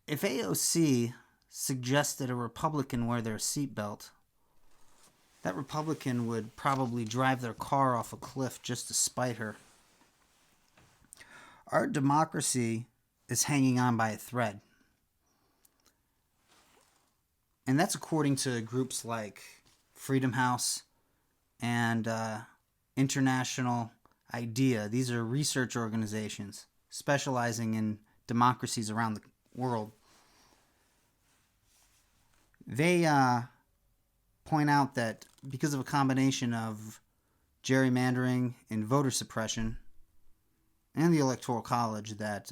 If AOC suggested a Republican wear their seatbelt, that Republican would probably drive their car off a cliff just to spite her. Our democracy is hanging on by a thread. And that's according to groups like Freedom House and International IDEA. These are research organizations specializing in democracies around the world. They point out that because of a combination of gerrymandering and voter suppression and the Electoral College, that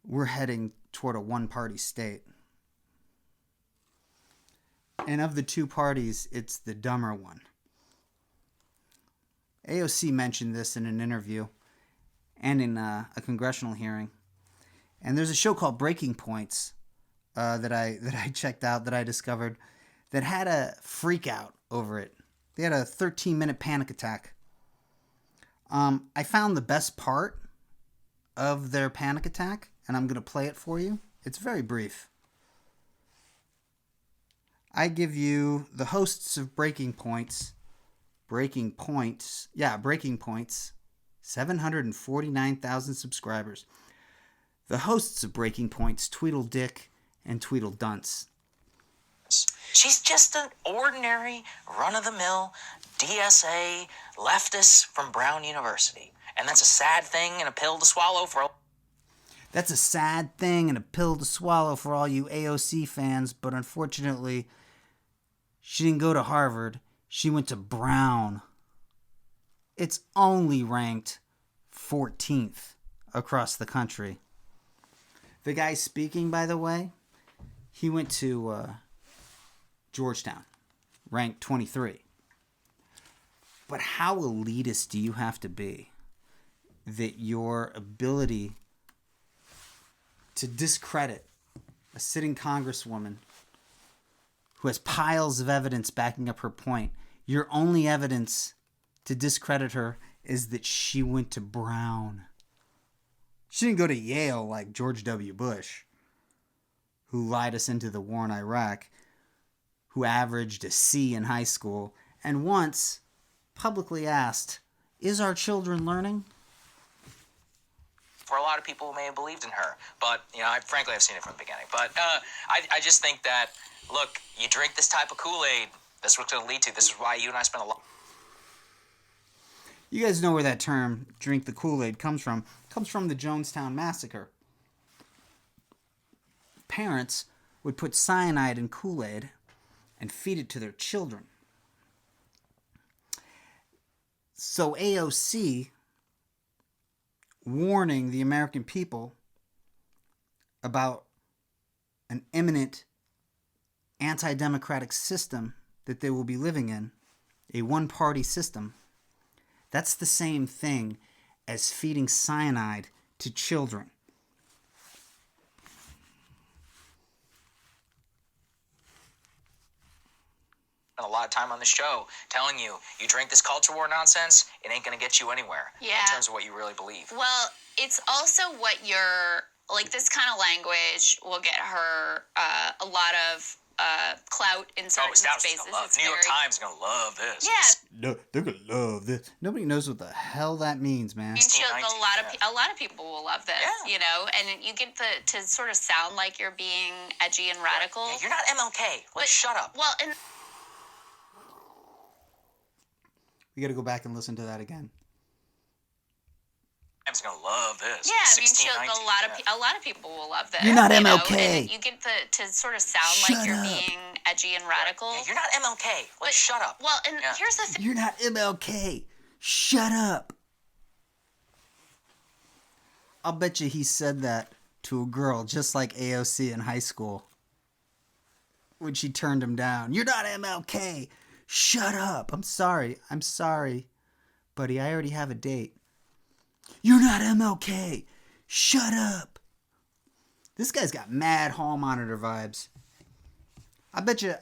we're heading toward a one-party state. And of the two parties, it's the dumber one. AOC mentioned this in an interview and in a congressional hearing. And there's a show called Breaking Points that I checked out, that I discovered, that had a freak out over it. They had a 13-minute panic attack. I found the best part of their panic attack, and I'm going to play it for you. It's very brief. I give you the hosts of Breaking Points, 749,000 subscribers. The hosts of Breaking Points, Tweedledick and Tweedledunce. She's just an ordinary, run-of-the-mill DSA leftist from Brown University. And that's a sad thing and a pill to swallow for all... That's a sad thing and a pill to swallow for all you AOC fans, but unfortunately, she didn't go to Harvard. She went to Brown. It's only ranked 14th across the country. The guy speaking, by the way, he went to Georgetown, ranked 23. But how elitist do you have to be that your ability to discredit a sitting congresswoman who has piles of evidence backing up her point, your only evidence to discredit her is that she went to Brown? She didn't go to Yale like George W. Bush, who lied us into the war in Iraq, who averaged a C in high school, and once publicly asked, "Is our children learning?" For a lot of people who may have believed in her. But, frankly, I've seen it from the beginning. But I just think that, look, you drink this type of Kool-Aid, this is what's going to lead to. This is why you and I spent a lot... You guys know where that term, drink the Kool-Aid, comes from. It comes from the Jonestown Massacre. Parents would put cyanide in Kool-Aid and feed it to their children. So AOC, warning the American people about an imminent anti-democratic system that they will be living in, a one-party system, that's the same thing as feeding cyanide to children. A lot of time on the show telling you, you drink this culture war nonsense, it ain't going to get you anywhere in terms of what you really believe. Well, it's also what you're, like, this kind of language will get her a lot of clout in certain spaces. New York Times is going to love this. Yeah. No, they're going to love this. Nobody knows what the hell that means, man. A lot of people will love this, and you get to sort of sound like you're being edgy and radical. Yeah, you're not MLK. Shut up. Well, and... We got to go back and listen to that again. I'm just gonna love this. Yeah, a lot of people will love this. You're not MLK. You get to sort of sound Shut like you're up. being edgy and radical. Yeah, you're not MLK. Shut up. Well, and here's the thing. You're not MLK. Shut up. I'll bet you he said that to a girl just like AOC in high school when she turned him down. You're not MLK. Shut up. I'm sorry, buddy. I already have a date. You're not MLK. Shut up. This guy's got mad hall monitor vibes. I bet you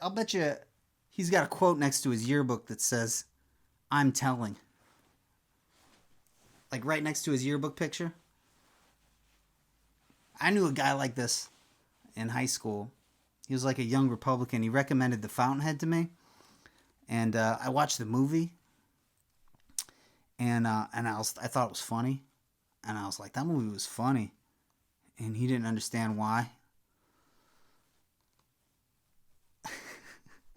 he's got a quote next to his yearbook that says, "I'm telling." Like right next to his yearbook picture. I knew a guy like this. in high school. He was like a young Republican. He recommended The Fountainhead to me, and I watched the movie, and I thought it was funny, and I was like, that movie was funny, and he didn't understand why.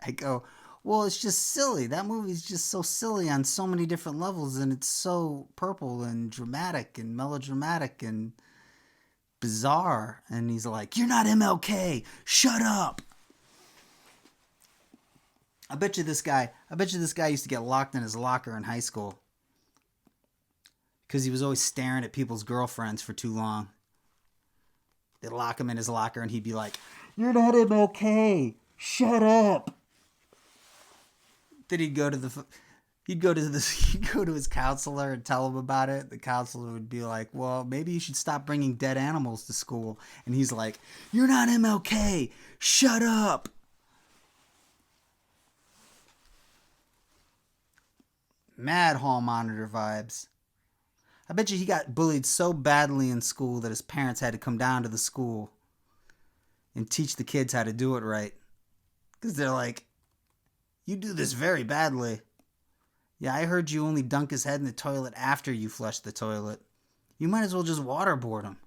I go, well, it's just silly. That movie's just so silly on so many different levels, and it's so purple and dramatic and melodramatic and bizarre. And he's like, you're not MLK. Shut up. I bet you this guy used to get locked in his locker in high school because he was always staring at people's girlfriends for too long. They'd lock him in his locker and he'd be like, you're not MLK. Shut up. Then he'd go to his counselor and tell him about it. The counselor would be like, well, maybe you should stop bringing dead animals to school. And he's like, you're not MLK. Shut up. Mad hall monitor vibes. I bet you he got bullied so badly in school that his parents had to come down to the school and teach the kids how to do it right. Because they're like, you do this very badly. Yeah, I heard you only dunk his head in the toilet after you flushed the toilet. You might as well just waterboard him.